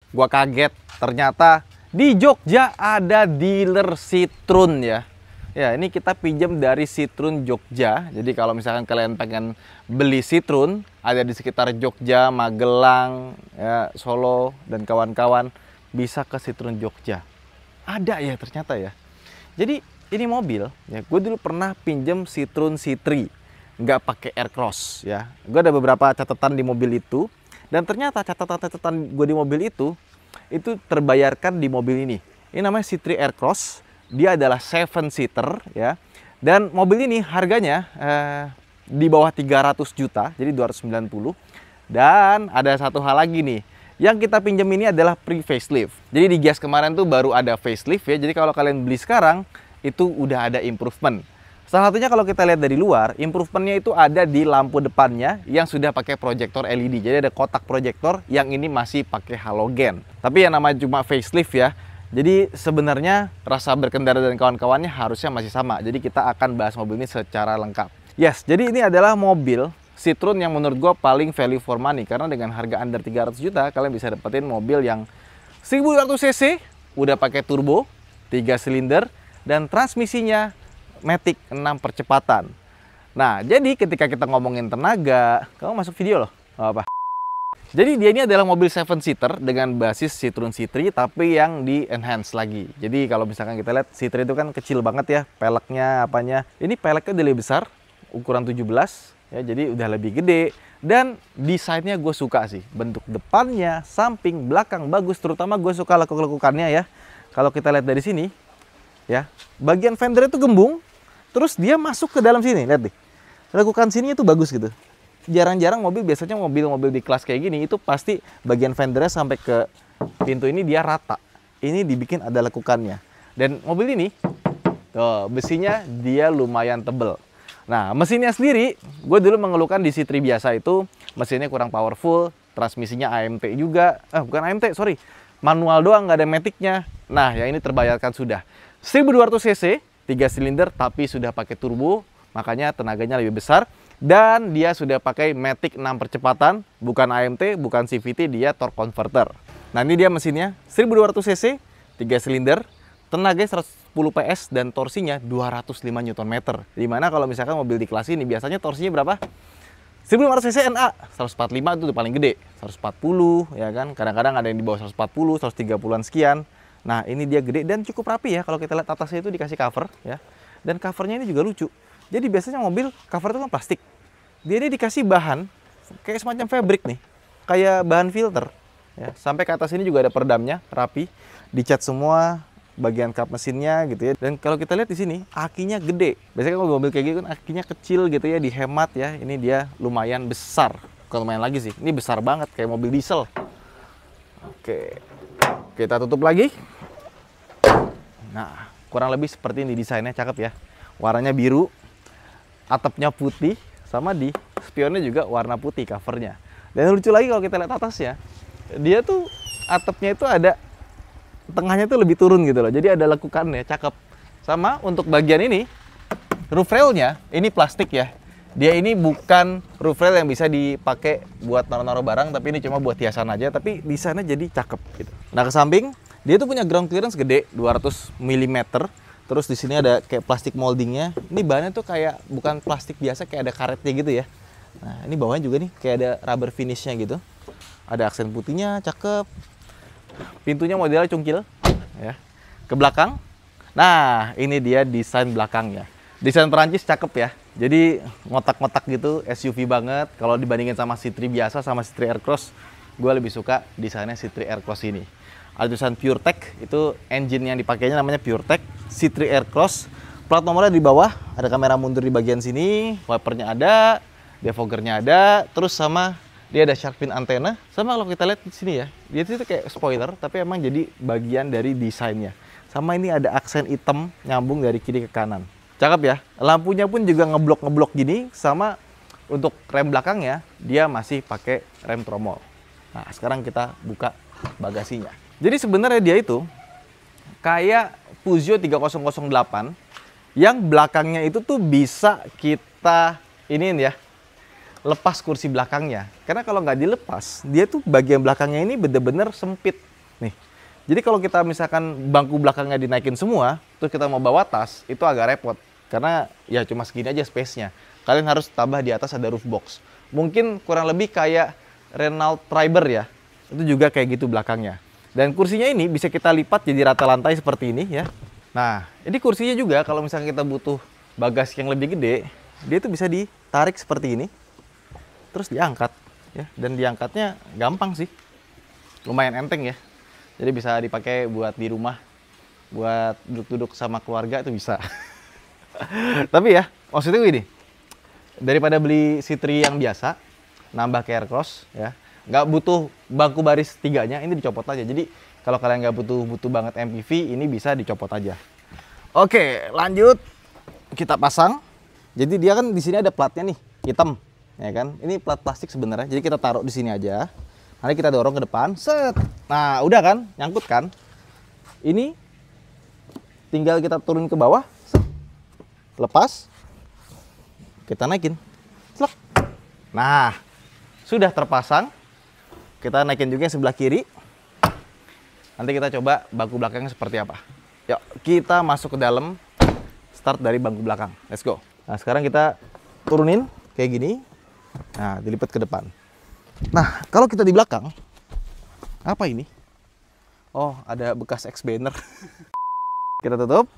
Gua kaget, ternyata di Jogja ada dealer Citroen ya. Ya, ini kita pinjam dari Citroen Jogja. Jadi kalau misalkan kalian pengen beli Citroen, ada di sekitar Jogja, Magelang, ya, Solo, dan kawan-kawan, bisa ke Citroen Jogja. Ada ya ternyata ya. Jadi ini mobil, ya, gue dulu pernah pinjam Citroen C3, nggak pakai Aircross ya. Gue ada beberapa catatan di mobil itu, dan ternyata catatan-catatan gue di mobil itu terbayarkan di mobil ini. Ini namanya C3 Aircross. Dia adalah 7-seater ya. Dan mobil ini harganya di bawah 300 juta, jadi 290. Dan ada satu hal lagi nih. Yang kita pinjam ini adalah pre-facelift. Jadi di Gias kemarin tuh baru ada facelift ya. Jadi kalau kalian beli sekarang itu udah ada improvement. Salah satunya kalau kita lihat dari luar, improvementnya itu ada di lampu depannya yang sudah pakai proyektor LED. Jadi ada kotak proyektor yang ini masih pakai halogen. Tapi yang namanya cuma facelift ya. Jadi sebenarnya rasa berkendara dan kawan-kawannya harusnya masih sama. Jadi kita akan bahas mobil ini secara lengkap. Yes, jadi ini adalah mobil Citroen yang menurut gue paling value for money. Karena dengan harga under 300 juta, kalian bisa dapetin mobil yang 1200 cc, udah pakai turbo, 3 silinder, dan transmisinya Matic 6 percepatan. Nah, jadi ketika kita ngomongin tenaga, kamu masuk video loh, gak apa. Jadi dia ini adalah mobil 7-seater dengan basis Citroen C3 tapi yang di enhance lagi. Jadi kalau misalkan kita lihat C3 itu kan kecil banget ya, peleknya apanya. Ini peleknya udah lebih besar, ukuran 17 ya, jadi udah lebih gede. Dan desainnya gue suka sih, bentuk depannya, samping, belakang bagus. Terutama gue suka lekuk-lekukannya ya. Kalau kita lihat dari sini ya, bagian fender itu gembung, terus dia masuk ke dalam sini, lihat deh. Lekukan sini itu bagus gitu. Jarang-jarang mobil, biasanya mobil-mobil di kelas kayak gini itu pasti bagian fendernya sampai ke pintu ini dia rata. Ini dibikin ada lekukannya. Dan mobil ini tuh, besinya dia lumayan tebel. Nah, mesinnya sendiri, gue dulu mengeluhkan di C3 biasa itu mesinnya kurang powerful, transmisinya AMT juga. Bukan AMT, sorry. Manual doang, nggak ada maticnya. Nah, yang ini terbayarkan sudah. 1200 cc, 3 silinder tapi sudah pakai turbo, makanya tenaganya lebih besar. Dan dia sudah pakai Matic 6 percepatan, bukan AMT, bukan CVT, dia torque converter. Nah, ini dia mesinnya, 1200 cc, 3 silinder, tenaganya 110 PS dan torsinya 205 Nm. Dimana kalau misalkan mobil di kelas ini biasanya torsinya berapa? 1500 cc NA, 145 itu paling gede, 140 ya kan. Kadang-kadang ada yang di bawah 140, 130-an sekian. Nah, ini dia gede dan cukup rapi ya. Kalau kita lihat atasnya itu dikasih cover ya. Dan covernya ini juga lucu. Jadi biasanya mobil cover itu kan plastik. Dia ini dikasih bahan kayak semacam fabric nih, kayak bahan filter. Ya, sampai ke atas ini juga ada peredamnya, rapi, dicat semua bagian kap mesinnya gitu ya. Dan kalau kita lihat di sini, akinya gede. Biasanya kalau mobil kayak gitu kan akinya kecil gitu ya, dihemat ya. Ini dia lumayan besar. Bukan lumayan lagi sih, ini besar banget kayak mobil diesel. Oke, kita tutup lagi. Nah, kurang lebih seperti ini desainnya, cakep ya. Warnanya biru. Atapnya putih, sama di spionnya juga warna putih covernya. Dan lucu lagi kalau kita lihat atasnya, dia tuh atapnya itu ada tengahnya tuh lebih turun gitu loh. Jadi ada lekukannya, cakep. Sama untuk bagian ini, roof railnya ini plastik ya. Dia ini bukan roof rail yang bisa dipakai buat naruh-naruh barang, tapi ini cuma buat hiasan aja. Tapi desainnya jadi cakep gitu. Nah, ke samping dia tuh punya ground clearance gede, 200 mm. Terus di sini ada kayak plastik moldingnya. Ini bahannya tuh kayak bukan plastik biasa, kayak ada karetnya gitu ya. Nah, ini bawahnya juga nih kayak ada rubber finishnya gitu. Ada aksen putihnya, cakep. Pintunya modelnya cungkil ya. Ke belakang. Nah, ini dia desain belakangnya. Desain Perancis cakep ya. Jadi ngotak-ngotak gitu, SUV banget. Kalau dibandingin sama C3 biasa sama C3 Aircross, gue lebih suka desainnya C3 Aircross ini. Ada tulisan PureTech, itu engine yang dipakainya namanya PureTech C3 Aircross. Plat nomornya di bawah, ada kamera mundur di bagian sini, wipernya ada, defoggernya ada, terus sama dia ada shark fin antena. Sama kalau kita lihat di sini ya, dia itu kayak spoiler, tapi emang jadi bagian dari desainnya. Sama ini ada aksen hitam nyambung dari kiri ke kanan. Cakep ya. Lampunya pun juga ngeblok-ngeblok gini, sama untuk rem belakangnya dia masih pakai rem tromol. Nah, sekarang kita buka bagasinya. Jadi sebenarnya dia itu kayak Peugeot 3008 yang belakangnya itu tuh bisa kita iniin ya, lepas kursi belakangnya. Karena kalau nggak dilepas, dia tuh bagian belakangnya ini bener-bener sempit. Nih. Jadi kalau kita misalkan bangku belakangnya dinaikin semua, terus kita mau bawa tas, itu agak repot. Karena ya cuma segini aja space-nya. Kalian harus tambah di atas ada roof box. Mungkin kurang lebih kayak Renault Triber ya. Itu juga kayak gitu belakangnya. Dan kursinya ini bisa kita lipat jadi rata lantai seperti ini ya. Nah, ini kursinya juga kalau misalnya kita butuh bagasi yang lebih gede, dia itu bisa ditarik seperti ini. Terus diangkat ya. Dan diangkatnya gampang sih. Lumayan enteng ya. Jadi bisa dipakai buat di rumah, buat duduk-duduk sama keluarga itu bisa. Tapi ya, maksudnya gini, daripada beli C3 yang biasa, nambah ke Aircross ya, nggak butuh bangku baris tiganya, ini dicopot aja. Jadi kalau kalian nggak butuh banget MPV, ini bisa dicopot aja. Oke, lanjut kita pasang. Jadi dia kan di sini ada platnya nih, hitam, ya kan? Ini plat plastik sebenarnya. Jadi kita taruh di sini aja. Nanti kita dorong ke depan, set. Nah, udah kan, nyangkut kan? Ini tinggal kita turun ke bawah, set. Lepas, kita naikin. Slek. Nah, sudah terpasang. Kita naikin juga yang sebelah kiri. Nanti kita coba bangku belakangnya seperti apa. Yuk, kita masuk ke dalam. Start dari bangku belakang. Let's go. Nah, sekarang kita turunin kayak gini. Nah, dilipat ke depan. Nah, kalau kita di belakang, apa ini? Oh, ada bekas X-banner. Kita tutup.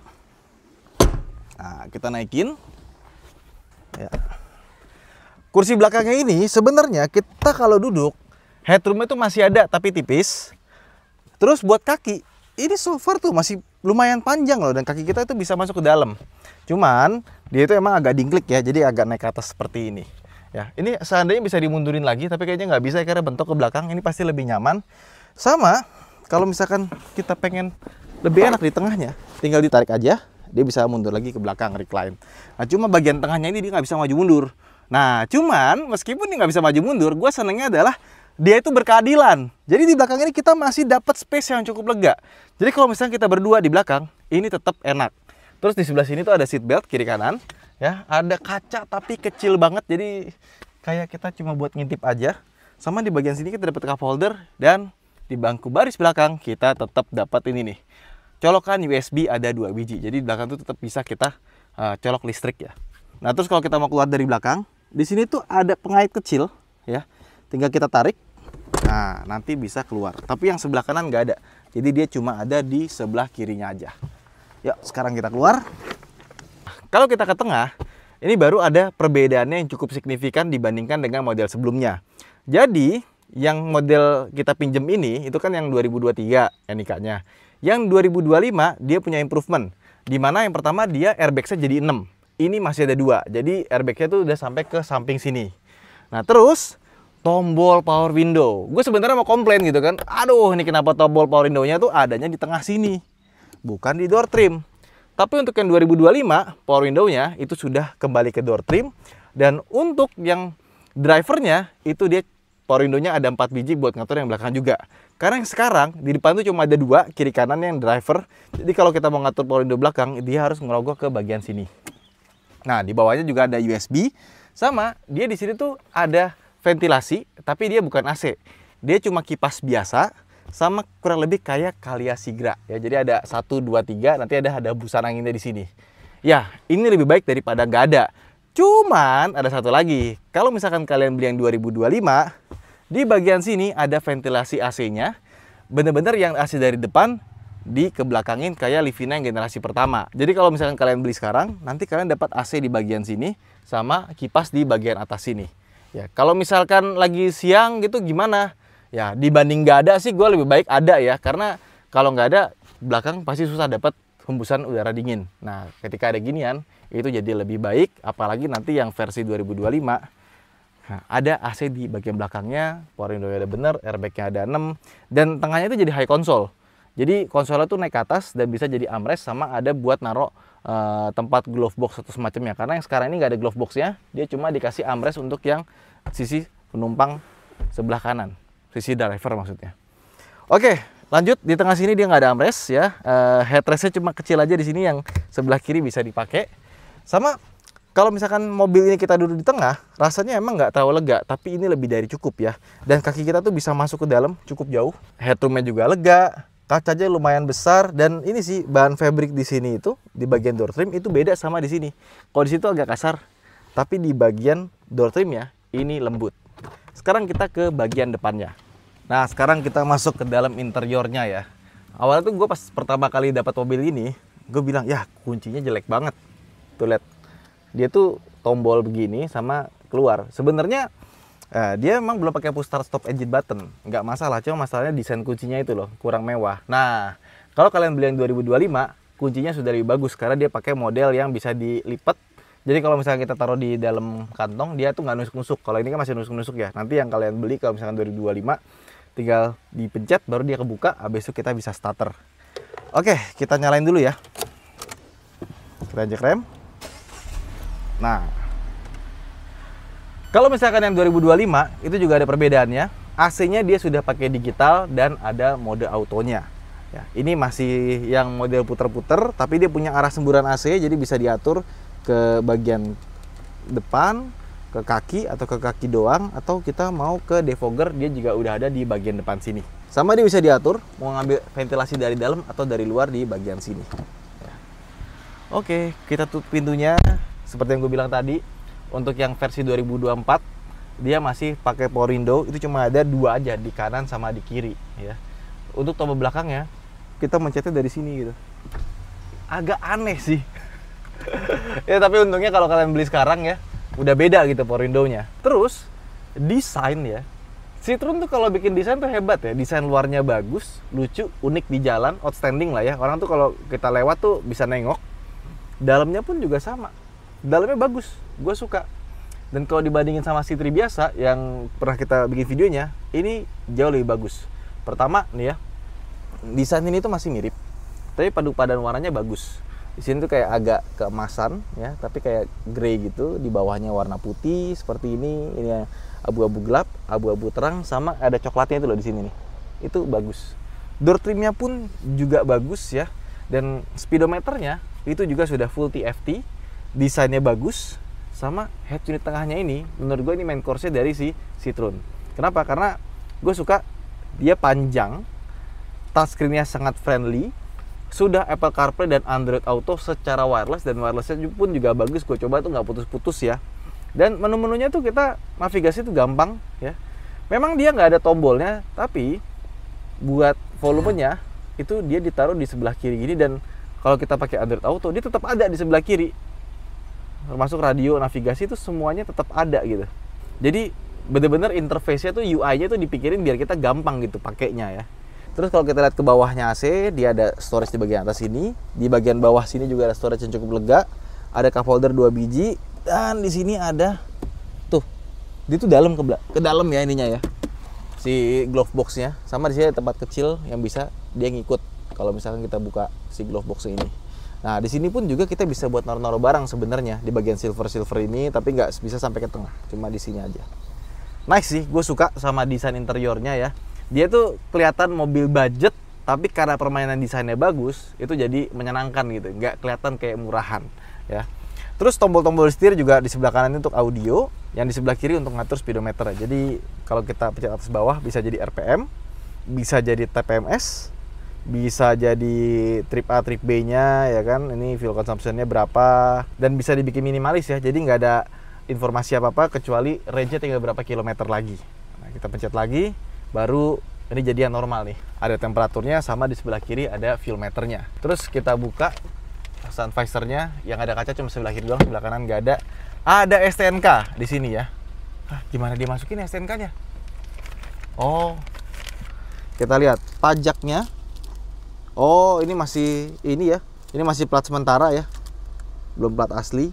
Nah, kita naikin. Ya. Kursi belakangnya ini sebenarnya kita kalau duduk, headroom itu masih ada tapi tipis. Terus buat kaki, ini so far tuh masih lumayan panjang loh, dan kaki kita itu bisa masuk ke dalam. Cuman dia itu emang agak dingklik ya, jadi agak naik ke atas seperti ini. Ya, ini seandainya bisa dimundurin lagi, tapi kayaknya nggak bisa karena bentuk ke belakang. Ini pasti lebih nyaman. Sama, kalau misalkan kita pengen lebih enak di tengahnya, tinggal ditarik aja, dia bisa mundur lagi ke belakang, recline. Nah, cuma bagian tengahnya ini dia nggak bisa maju mundur. Nah, cuman meskipun dia nggak bisa maju mundur, gue senengnya adalah dia itu berkeadilan. Jadi di belakang ini kita masih dapat space yang cukup lega. Jadi kalau misalnya kita berdua di belakang, ini tetap enak. Terus di sebelah sini tuh ada seat belt kiri kanan. Ya, ada kaca tapi kecil banget, jadi kayak kita cuma buat ngintip aja. Sama di bagian sini kita dapat cup holder, dan di bangku baris belakang kita tetap dapat ini nih, colokan USB ada 2 biji. Jadi di belakang tuh tetap bisa kita colok listrik ya. Nah, terus kalau kita mau keluar dari belakang, di sini tuh ada pengait kecil ya. Tinggal kita tarik. Nah, nanti bisa keluar. Tapi yang sebelah kanan nggak ada. Jadi dia cuma ada di sebelah kirinya aja. Yuk, sekarang kita keluar. Kalau kita ke tengah, ini baru ada perbedaannya yang cukup signifikan dibandingkan dengan model sebelumnya. Jadi, yang model kita pinjem ini, itu kan yang 2023 NIK-nya. Yang 2025, dia punya improvement. Dimana yang pertama dia airbag-nya jadi 6. Ini masih ada 2. Jadi airbag-nya tuh udah sampai ke samping sini. Nah, terus tombol power window. Gue sebenarnya mau komplain gitu kan. Aduh, ini kenapa tombol power window-nya tuh adanya di tengah sini, bukan di door trim. Tapi untuk yang 2025, power window-nya itu sudah kembali ke door trim. Dan untuk yang drivernya, itu dia power window-nya ada 4 biji buat ngatur yang belakang juga. Karena yang sekarang, di depan tuh cuma ada 2, kiri kanan yang driver. Jadi kalau kita mau ngatur power window belakang, dia harus ngerogoh ke bagian sini. Nah, di bawahnya juga ada USB. Sama, dia di sini tuh ada ventilasi, tapi dia bukan AC. Dia cuma kipas biasa. Sama kurang lebih kayak Calya Sigra ya. Jadi ada 1, 2, 3, nanti ada hembusan anginnya di sini. Ya, ini lebih baik daripada nggak ada. Cuman ada satu lagi. Kalau misalkan kalian beli yang 2025, di bagian sini ada ventilasi AC-nya. Bener-bener yang AC dari depan dikebelakangin kayak Livina yang generasi pertama. Jadi kalau misalkan kalian beli sekarang, nanti kalian dapat AC di bagian sini sama kipas di bagian atas sini. Ya, kalau misalkan lagi siang gitu gimana? Ya, dibanding nggak ada sih, gue lebih baik ada ya. Karena kalau nggak ada, belakang pasti susah dapat hembusan udara dingin. Nah, ketika ada ginian, itu jadi lebih baik. Apalagi nanti yang versi 2025, nah, ada AC di bagian belakangnya, power window-nya ada bener, airbag-nya ada 6. Dan tengahnya itu jadi high console. Jadi konsolnya tuh naik ke atas dan bisa jadi armrest, sama ada buat naruh tempat glove box atau semacamnya. Karena yang sekarang ini nggak ada glove box-nya, dia cuma dikasih armrest untuk yang sisi penumpang sebelah kanan. Sisi driver maksudnya. Oke, lanjut di tengah sini dia nggak ada armrest ya. Headrestnya cuma kecil aja di sini, yang sebelah kiri bisa dipakai. Sama Kalau misalkan mobil ini kita duduk di tengah, rasanya emang nggak terlalu lega, tapi ini lebih dari cukup ya. Dan kaki kita tuh bisa masuk ke dalam cukup jauh. Headroomnya juga lega, kacanya lumayan besar, dan ini sih bahan fabric di sini itu di bagian door trim itu beda sama di sini. Kalau di situ agak kasar, tapi di bagian door trimnya ini lembut. Sekarang kita ke bagian depannya. Nah, sekarang kita masuk ke dalam interiornya ya. Awalnya tuh gue pas pertama kali dapat mobil ini, gue bilang ya kuncinya jelek banget. Tuh lihat. Dia tuh tombol begini sama keluar. Sebenarnya dia emang belum pakai push start stop engine button, nggak masalah. Cuma masalahnya desain kuncinya itu loh kurang mewah. Nah, kalau kalian beli yang 2025, kuncinya sudah lebih bagus karena dia pakai model yang bisa dilipat. Jadi kalau misalnya kita taruh di dalam kantong, dia tuh nggak nusuk-nusuk. Kalau ini kan masih nusuk-nusuk ya. Nanti yang kalian beli kalau misalkan 2025, tinggal dipencet baru dia kebuka. Habis itu kita bisa starter. Oke, kita nyalain dulu ya. Kita injek rem. Nah, kalau misalkan yang 2025 itu juga ada perbedaannya. AC-nya dia sudah pakai digital dan ada mode autonya. Ya, ini masih yang model puter-puter, tapi dia punya arah semburan AC, jadi bisa diatur ke bagian depan, ke kaki atau ke kaki doang, atau kita mau ke defogger, dia juga udah ada di bagian depan sini. Sama dia bisa diatur mau ngambil ventilasi dari dalam atau dari luar di bagian sini. Ya. Oke, kita tutup pintunya. Seperti yang gue bilang tadi, untuk yang versi 2024 dia masih pakai power window, itu cuma ada 2 aja, di kanan sama di kiri ya. Untuk tombol belakangnya kita mencetnya dari sini gitu. Agak aneh sih. Ya tapi untungnya kalau kalian beli sekarang ya udah beda gitu power window-nya. Terus desain ya. Citroen tuh kalau bikin desain tuh hebat ya. Desain luarnya bagus, lucu, unik di jalan, outstanding lah ya. Orang tuh kalau kita lewat tuh bisa nengok. Dalamnya pun juga sama. Dalamnya bagus, gue suka. Dan kalau dibandingin sama C3 biasa yang pernah kita bikin videonya, ini jauh lebih bagus. Pertama nih ya, desain ini tuh masih mirip, tapi paduan warnanya bagus. Di sini tuh kayak agak keemasan ya, tapi kayak grey gitu. Di bawahnya warna putih seperti ini abu-abu gelap, abu-abu terang, sama ada coklatnya itu loh di sini nih. Itu bagus. Door trimnya pun juga bagus ya, dan speedometernya itu juga sudah full TFT. Desainnya bagus, sama head unit tengahnya ini menurut gue ini main course-nya dari si Citroen. Kenapa? Karena gue suka dia panjang, touchscreen-nya sangat friendly, sudah Apple CarPlay dan Android Auto secara wireless, dan wireless-nya pun juga bagus. Gue coba tuh nggak putus-putus ya. Dan menu-menunya tuh kita navigasi tuh gampang ya. Memang dia nggak ada tombolnya, tapi buat volumenya itu dia ditaruh di sebelah kiri gini, dan kalau kita pakai Android Auto dia tetap ada di sebelah kiri. Termasuk radio, navigasi itu semuanya tetap ada gitu. Jadi bener-bener interface-nya tuh, UI-nya tuh dipikirin biar kita gampang gitu pakainya ya. Terus kalau kita lihat ke bawahnya AC, dia ada storage di bagian atas sini. Di bagian bawah sini juga ada storage yang cukup lega. Ada cup holder 2 biji, dan di sini ada tuh. Dia tuh dalam ke dalam ya ininya ya. Si glove box-nya. Sama di sini ada tempat kecil yang bisa dia ngikut kalau misalkan kita buka si glove box ini. Nah, di sini pun juga kita bisa buat naruh-naruh barang sebenarnya di bagian silver ini, tapi nggak bisa sampai ke tengah, cuma di sini aja. Nice sih, gue suka sama desain interiornya ya. Dia tuh kelihatan mobil budget, tapi karena permainan desainnya bagus, itu jadi menyenangkan gitu, nggak kelihatan kayak murahan ya. Terus tombol-tombol setir juga di sebelah kanan untuk audio, yang di sebelah kiri untuk ngatur speedometer. Jadi kalau kita pencet atas bawah bisa jadi RPM, bisa jadi TPMS, bisa jadi trip A, trip B-nya ya kan, ini fuel consumption-nya berapa, dan bisa dibikin minimalis ya, jadi nggak ada informasi apa-apa kecuali range-nya tinggal berapa kilometer lagi. Nah, kita pencet lagi, baru ini jadi yang normal nih, ada temperaturnya, sama di sebelah kiri ada fuel meternya. Terus kita buka sun visor-nya, yang ada kaca cuma sebelah kiri doang, sebelah kanan nggak ada. Ada STNK di sini ya. Gimana dia masukin STNK-nya? Oh, kita lihat pajaknya. Oh, ini masih ini ya. Ini masih plat sementara ya. Belum plat asli.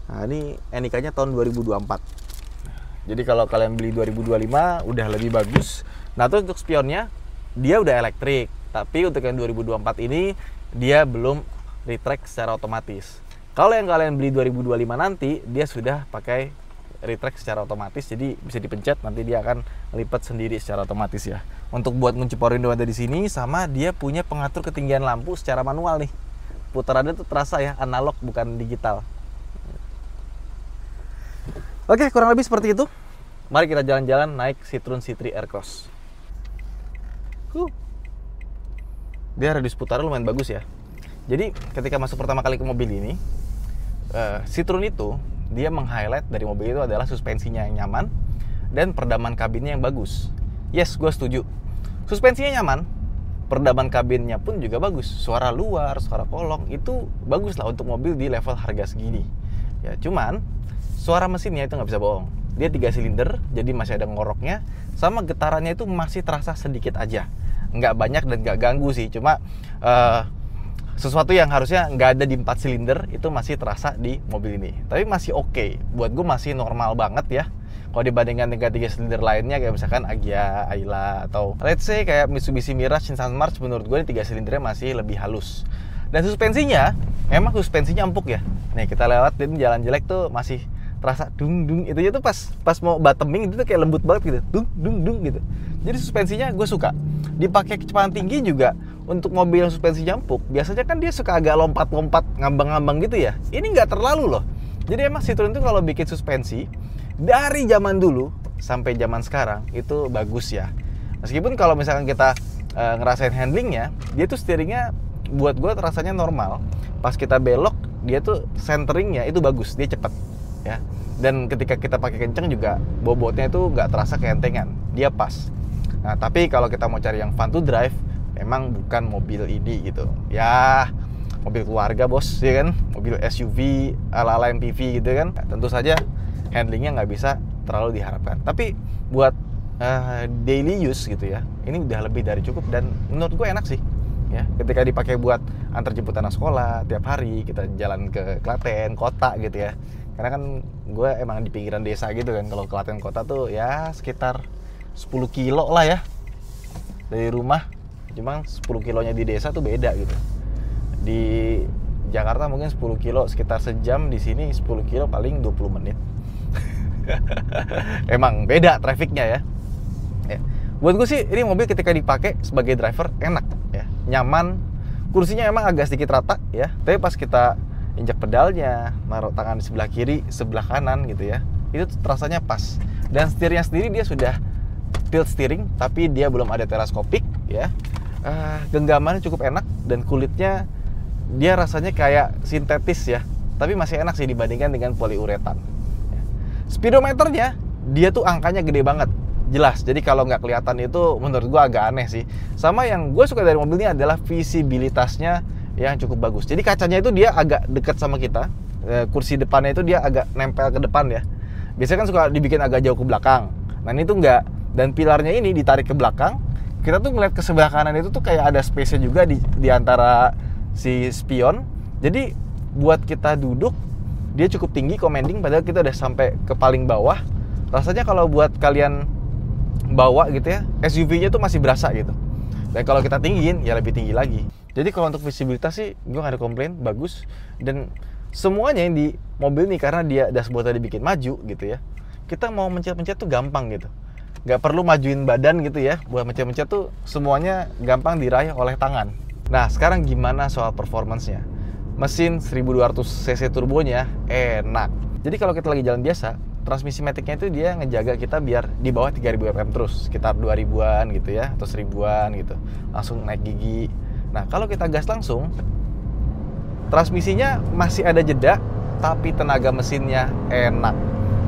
Nah, ini NIK-nya tahun 2024. Jadi kalau kalian beli 2025 udah lebih bagus. Nah, terus untuk spionnya dia udah elektrik, tapi untuk yang 2024 ini dia belum retract secara otomatis. Kalau yang kalian beli 2025 nanti dia sudah pakai retract secara otomatis, jadi bisa dipencet nanti dia akan lipat sendiri secara otomatis ya. Untuk buat ngunci power window ada di sini, sama dia punya pengatur ketinggian lampu secara manual nih. Putarannya tuh terasa ya analog bukan digital. Oke, kurang lebih seperti itu. Mari kita jalan-jalan naik Citroen C3 Aircross. Dia radius putarnya lumayan bagus ya. Jadi ketika masuk pertama kali ke mobil ini, Citroen itu dia meng-highlight dari mobil itu adalah suspensinya yang nyaman dan peredaman kabinnya yang bagus. Yes, gue setuju. Suspensinya nyaman, peredaman kabinnya pun juga bagus. Suara luar, suara kolong itu bagus lah untuk mobil di level harga segini. Ya, cuman suara mesinnya itu nggak bisa bohong. Dia 3 silinder, jadi masih ada ngoroknya. Sama getarannya itu masih terasa sedikit aja. Nggak banyak dan nggak ganggu sih. Cuma sesuatu yang harusnya nggak ada di 4 silinder itu masih terasa di mobil ini. Tapi masih oke. Buat gue masih normal banget ya. Kalau dibandingkan dengan 3 silinder lainnya kayak misalkan Agya, Ayla, atau let's say kayak Mitsubishi Mirage, Nissan March, menurut gue 3 silindernya masih lebih halus. Dan suspensinya, emang suspensinya empuk ya. Nih kita lewatin jalan jelek tuh masih terasa dung itu aja tuh pas mau bottoming itu tuh kayak lembut banget gitu, dung gitu. Jadi suspensinya gue suka. Dipakai kecepatan tinggi juga untuk mobil yang suspensinya empuk, biasanya kan dia suka agak lompat-lompat, ngambang-ngambang gitu ya. Ini nggak terlalu loh. Jadi emang Citroen tuh kalau bikin suspensi dari zaman dulu sampai zaman sekarang itu bagus ya. Meskipun kalau misalkan kita ngerasain handlingnya, dia tuh steeringnya buat gue rasanya normal. Pas kita belok, dia tuh centeringnya itu bagus, dia cepet ya. Dan ketika kita pakai kenceng juga bobotnya itu nggak terasa keentengan, dia pas. Nah tapi kalau kita mau cari yang fun to drive, memang bukan mobil ini gitu ya. Mobil keluarga bos ya kan, mobil SUV ala-ala MPV gitu kan. Tentu saja handlingnya nggak bisa terlalu diharapkan. Tapi buat daily use gitu ya, ini udah lebih dari cukup dan menurut gue enak sih. Ya, ketika dipakai buat antar jemput anak sekolah tiap hari, kita jalan ke Klaten kota gitu ya. Karena kan gue emang di pinggiran desa gitu kan. Kalau Klaten kota tuh ya sekitar 10 kilo lah ya dari rumah. Cuma 10 kilonya di desa tuh beda gitu. Di Jakarta mungkin 10 kilo sekitar sejam, di sini 10 kilo paling 20 menit. Emang beda trafiknya ya. Buat gue sih ini mobil ketika dipakai sebagai driver enak ya, nyaman. Kursinya emang agak sedikit rata ya, tapi pas kita injak pedalnya, naruh tangan di sebelah kiri, sebelah kanan gitu ya, itu rasanya pas. Dan setirnya sendiri dia sudah tilt steering, tapi dia belum ada teleskopik ya. Genggamannya cukup enak dan kulitnya dia rasanya kayak sintetis ya, tapi masih enak sih dibandingkan dengan poliuretan. Speedometernya dia tuh angkanya gede banget, jelas. Jadi kalau nggak kelihatan itu menurut gue agak aneh sih. Sama yang gue suka dari mobil ini adalah visibilitasnya yang cukup bagus. Jadi kacanya itu dia agak dekat sama kita. Kursi depannya itu dia agak nempel ke depan ya. Biasanya kan suka dibikin agak jauh ke belakang. Nah ini tuh nggak. Dan pilarnya ini ditarik ke belakang. Kita tuh ngeliat ke sebelah kanan itu tuh kayak ada space-nya juga di antara si spion. Jadi buat kita duduk dia cukup tinggi, commanding, padahal kita udah sampai ke paling bawah. Rasanya kalau buat kalian bawa gitu ya, SUV-nya tuh masih berasa gitu. Dan kalau kita tinggiin, ya lebih tinggi lagi. Jadi kalau untuk visibilitas sih, gue gak ada komplain, bagus. Dan semuanya yang di mobil ini, karena dia dashboardnya dibikin maju gitu ya, kita mau mencet-mencet tuh gampang gitu. Gak perlu majuin badan gitu ya, buat mencet-mencet tuh semuanya gampang diraih oleh tangan. Nah sekarang gimana soal performance-nya? Mesin 1200 cc turbonya enak. Jadi kalau kita lagi jalan biasa, transmisi maticnya itu dia ngejaga kita biar di bawah 3000 rpm terus, sekitar 2000-an gitu ya, atau 1000-an gitu. Langsung naik gigi. Nah, kalau kita gas langsung, transmisinya masih ada jeda, tapi tenaga mesinnya enak.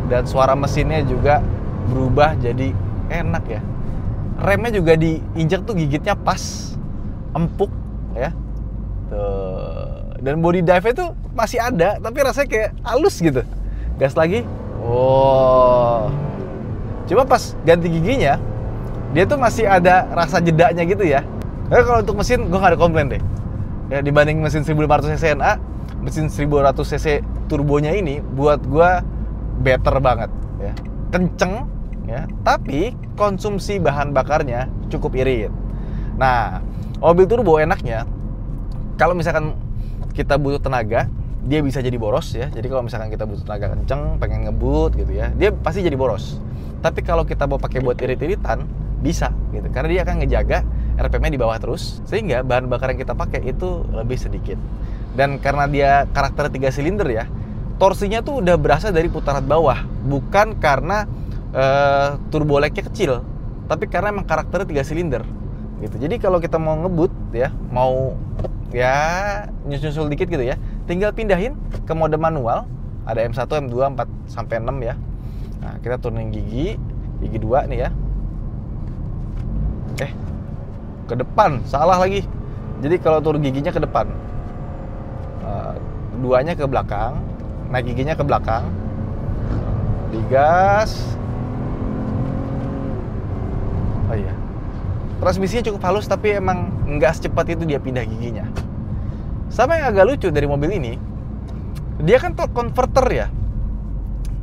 Dan suara mesinnya juga berubah jadi enak ya. Remnya juga diinjak tuh gigitnya pas, empuk ya. Tuh. Dan body dive itu masih ada, tapi rasanya kayak halus gitu. Gas lagi. Oh. Cuma pas ganti giginya, dia tuh masih ada rasa jedanya gitu ya. Tapi kalau untuk mesin, gue gak ada komplain deh. Ya, dibanding mesin 1500 cc NA, mesin 1200 cc turbonya ini buat gue better banget ya. Kenceng ya, tapi konsumsi bahan bakarnya cukup irit. Nah, mobil turbo enaknya kalau misalkan kita butuh tenaga, dia bisa jadi boros ya. Jadi kalau misalkan kita butuh tenaga kenceng, pengen ngebut gitu ya, dia pasti jadi boros. Tapi kalau kita mau pakai buat irit-iritan, bisa gitu. Karena dia akan ngejaga RPM-nya di bawah terus, sehingga bahan bakar yang kita pakai itu lebih sedikit. Dan karena dia karakter 3 silinder ya, torsinya tuh udah berasa dari putaran bawah, bukan karena turbo lag-nya kecil, tapi karena emang karakternya 3 silinder gitu. Jadi kalau kita mau ngebut ya, mau ya nyusul dikit gitu ya, tinggal pindahin ke mode manual. Ada M1, M2, 4 sampai 6 ya. Nah, kita turunin gigi 2 nih ya. Ke depan, salah lagi. Jadi kalau turun giginya ke depan, duanya ke belakang, naik giginya ke belakang, digas. Oh iya, transmisinya cukup halus, tapi emang nggak secepat itu dia pindah giginya. Sama yang agak lucu dari mobil ini, dia kan torque converter ya,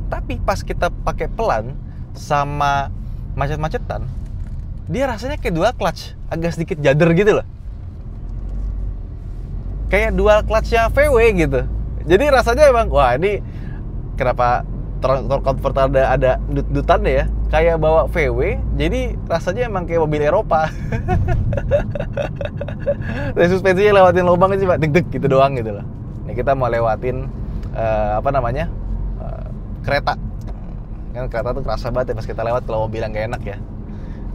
tapi pas kita pakai pelan sama macet-macetan, dia rasanya kayak dual clutch, agak sedikit jader gitu loh. Kayak dual clutch-nya VW gitu. Jadi rasanya emang, wah ini kenapa torque converter ada dut-dutannya ya, kayak bawa VW, jadi rasanya emang kayak mobil Eropa. Dan suspensinya lewatin lubang aja cuma deg-deg gitu doang gitu loh. Ini kita mau lewatin kereta. Kan kereta tuh kerasa banget ya pas kita lewat kalau mobil yang gak enak ya.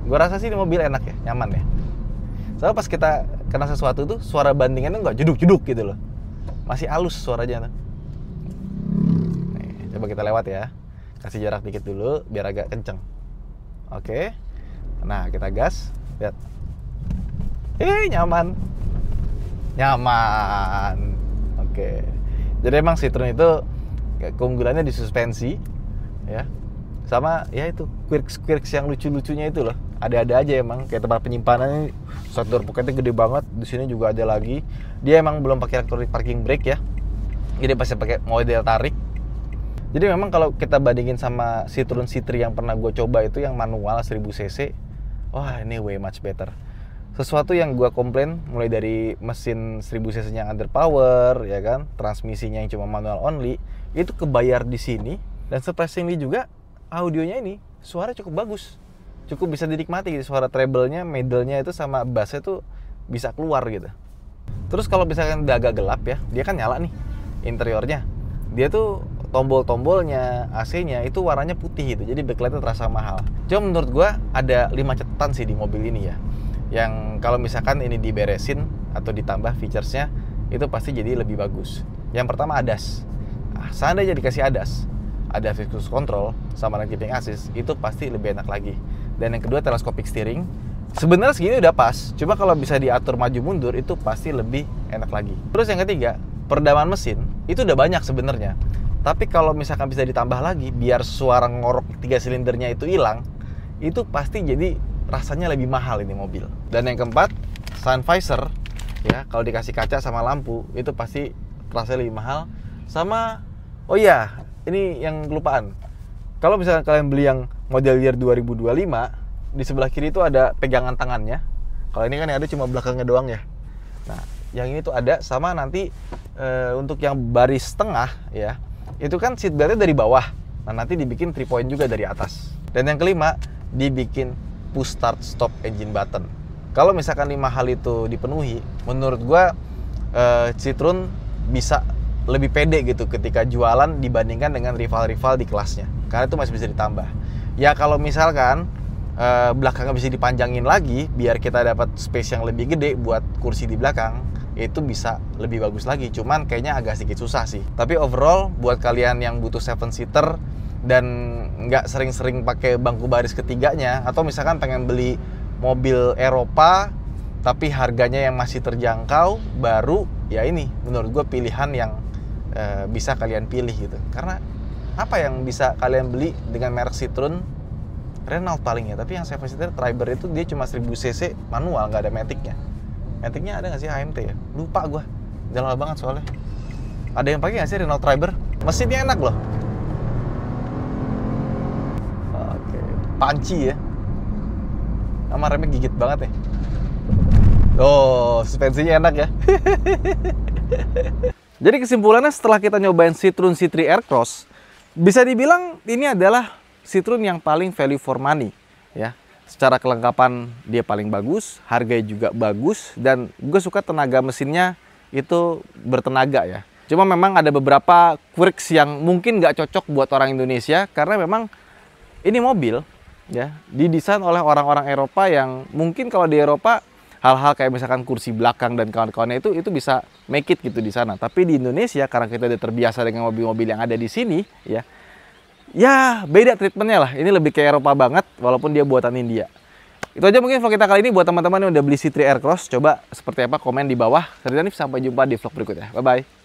Gue rasa sih ini mobil enak ya, nyaman ya. Soalnya pas kita kena sesuatu tuh suara bandingannya nggak jeduk-jeduk gitu loh. Masih halus suaranya tuh. Nih, coba kita lewat ya. Kasih jarak dikit dulu biar agak kenceng. Oke. Nah, kita gas. Lihat. Nyaman. Nyaman. Oke. Jadi emang Citroen itu keunggulannya di suspensi ya. Sama ya itu quirks yang lucu-lucunya itu loh. Ada-ada aja emang, kayak tempat penyimpanannya side door pocketnya gede banget. Di sini juga ada lagi. Dia emang belum pakai electronic parking brake ya. Jadi pasti pakai model tarik. Jadi memang kalau kita bandingin sama Citroen C3 yang pernah gue coba itu yang manual 1000 cc, wah ini way much better. Sesuatu yang gue komplain mulai dari mesin 1000 cc yang underpower, ya kan, transmisinya yang cuma manual only, itu kebayar di sini. Dan surprisingly juga audionya ini suara cukup bagus, cukup bisa dinikmati gitu. Suara treble-nya, middle-nya itu sama bass-nya tuh bisa keluar gitu. Terus kalau misalkan udah agak gelap ya, dia kan nyala nih interiornya. Dia tuh tombol-tombolnya, AC-nya itu warnanya putih gitu. Jadi backlightnya terasa mahal. Cuma menurut gua ada 5 catatan sih di mobil ini ya. Yang kalau misalkan ini diberesin atau ditambah features-nya, itu pasti jadi lebih bagus. Yang pertama ADAS. Nah, seandainya dikasih ADAS, ada cruise control sama lane keeping assist, itu pasti lebih enak lagi. Dan yang kedua telescopic steering. Sebenarnya segini udah pas, cuma kalau bisa diatur maju mundur itu pasti lebih enak lagi. Terus yang ketiga, peredaman mesin itu udah banyak sebenarnya. Tapi kalau misalkan bisa ditambah lagi biar suara ngorok 3 silindernya itu hilang, itu pasti jadi rasanya lebih mahal ini mobil. Dan yang keempat, sun visor ya, kalau dikasih kaca sama lampu itu pasti rasanya lebih mahal. Sama oh iya, ini yang kelupaan. Kalau misalkan kalian beli yang model year 2025, di sebelah kiri itu ada pegangan tangannya. Kalau ini kan yang ada cuma belakangnya doang ya. Nah, yang ini tuh ada sama nanti untuk yang baris tengah ya, itu kan seatbeltnya dari bawah. Nah, nanti dibikin 3 point juga dari atas. Dan yang kelima, dibikin push start stop engine button. Kalau misalkan 5 hal itu dipenuhi, menurut gua Citroen bisa lebih pede gitu ketika jualan dibandingkan dengan rival-rival di kelasnya. Karena itu masih bisa ditambah. Ya kalau misalkan belakangnya bisa dipanjangin lagi biar kita dapat space yang lebih gede buat kursi di belakang, itu bisa lebih bagus lagi. Cuman kayaknya agak sedikit susah sih. Tapi overall buat kalian yang butuh 7-seater dan nggak sering-sering pakai bangku baris ketiganya, atau misalkan pengen beli mobil Eropa tapi harganya yang masih terjangkau baru, ya ini menurut gue pilihan yang bisa kalian pilih gitu. Karena apa yang bisa kalian beli dengan merek Citroen? Renault paling ya. Tapi yang 7-seater Triber itu dia cuma 1000 cc manual, nggak ada matic-nya. Matic-nya ada nggak sih AMT ya? Lupa gue. Udah lama banget soalnya. Ada yang pakai nggak sih Renault Triber? Mesinnya enak loh. Oke, panci ya. Sama remnya gigit banget ya. Oh, suspensinya enak ya. Jadi kesimpulannya setelah kita nyobain Citroen C3 Aircross, bisa dibilang ini adalah Citroen yang paling value for money ya. Secara kelengkapan dia paling bagus, harganya juga bagus, dan gue suka tenaga mesinnya itu bertenaga ya. Cuma memang ada beberapa quirks yang mungkin nggak cocok buat orang Indonesia karena memang ini mobil ya didesain oleh orang-orang Eropa yang mungkin kalau di Eropa hal-hal kayak misalkan kursi belakang dan kawan-kawannya itu bisa make it gitu di sana. Tapi di Indonesia karena kita udah terbiasa dengan mobil-mobil yang ada di sini ya beda treatmentnya lah. Ini lebih ke Eropa banget walaupun dia buatan India. Itu aja mungkin vlog kita kali ini. Buat teman-teman yang udah beli C3 Aircross, coba seperti apa komen di bawah. Saya Danif, sampai jumpa di vlog berikutnya. Bye bye.